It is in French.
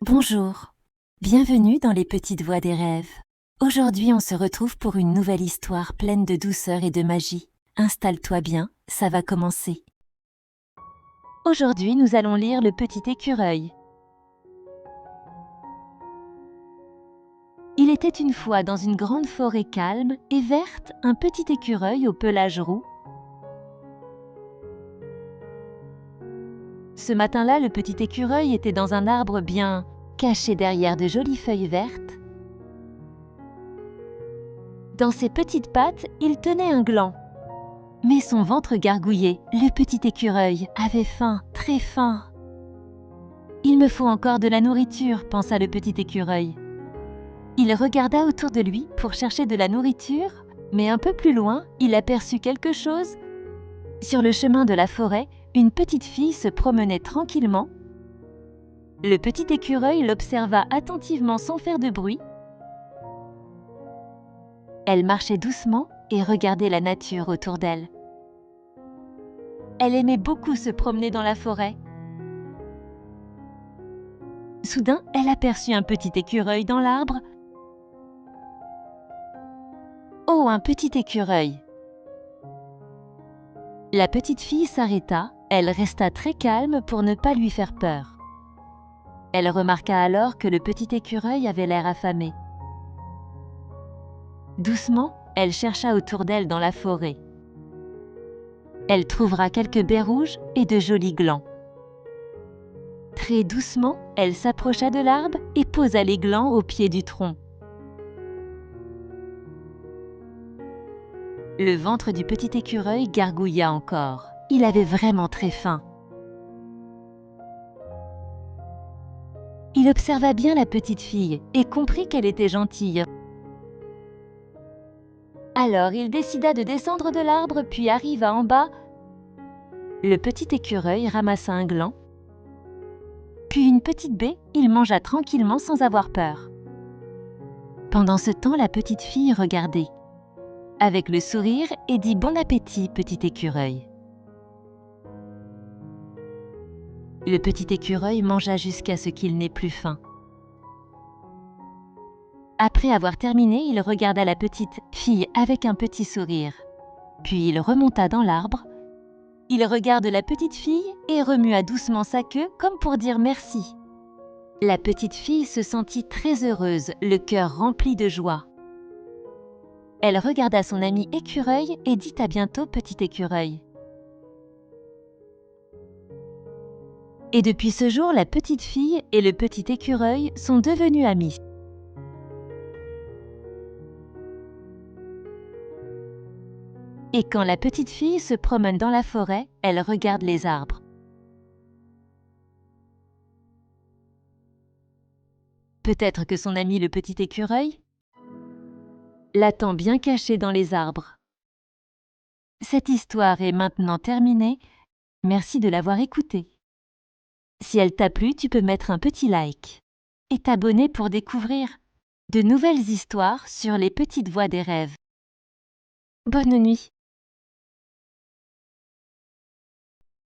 Bonjour, bienvenue dans les petites voix des rêves. Aujourd'hui on se retrouve pour une nouvelle histoire pleine de douceur et de magie. Installe-toi bien, ça va commencer. Aujourd'hui nous allons lire Le Petit Écureuil. Il était une fois dans une grande forêt calme et verte un petit écureuil au pelage roux. Ce matin-là, le petit écureuil était dans un arbre bien caché derrière de jolies feuilles vertes. Dans ses petites pattes, il tenait un gland. Mais son ventre gargouillait. Le petit écureuil avait faim, très faim. « Il me faut encore de la nourriture », pensa le petit écureuil. Il regarda autour de lui pour chercher de la nourriture, mais un peu plus loin, il aperçut quelque chose. Sur le chemin de la forêt, une petite fille se promenait tranquillement. Le petit écureuil l'observa attentivement sans faire de bruit. Elle marchait doucement et regardait la nature autour d'elle. Elle aimait beaucoup se promener dans la forêt. Soudain, elle aperçut un petit écureuil dans l'arbre. « Oh, un petit écureuil !» La petite fille s'arrêta, elle resta très calme pour ne pas lui faire peur. Elle remarqua alors que le petit écureuil avait l'air affamé. Doucement, elle chercha autour d'elle dans la forêt. Elle trouvera quelques baies rouges et de jolis glands. Très doucement, elle s'approcha de l'arbre et posa les glands au pied du tronc. Le ventre du petit écureuil gargouilla encore. Il avait vraiment très faim. Il observa bien la petite fille et comprit qu'elle était gentille. Alors il décida de descendre de l'arbre puis arriva en bas. Le petit écureuil ramassa un gland, puis une petite baie, il mangea tranquillement sans avoir peur. Pendant ce temps, la petite fille regardait, avec le sourire, et dit « Bon appétit, petit écureuil ». Le petit écureuil mangea jusqu'à ce qu'il n'ait plus faim. Après avoir terminé, il regarda la petite fille avec un petit sourire. Puis il remonta dans l'arbre. Il regarda la petite fille et remua doucement sa queue comme pour dire merci. La petite fille se sentit très heureuse, le cœur rempli de joie. Elle regarda son ami écureuil et dit à bientôt, petit écureuil. Et depuis ce jour, la petite fille et le petit écureuil sont devenus amis. Et quand la petite fille se promène dans la forêt, elle regarde les arbres. Peut-être que son ami le petit écureuil l'attend bien caché dans les arbres. Cette histoire est maintenant terminée. Merci de l'avoir écoutée. Si elle t'a plu, tu peux mettre un petit like et t'abonner pour découvrir de nouvelles histoires sur les petites voix des rêves. Bonne nuit.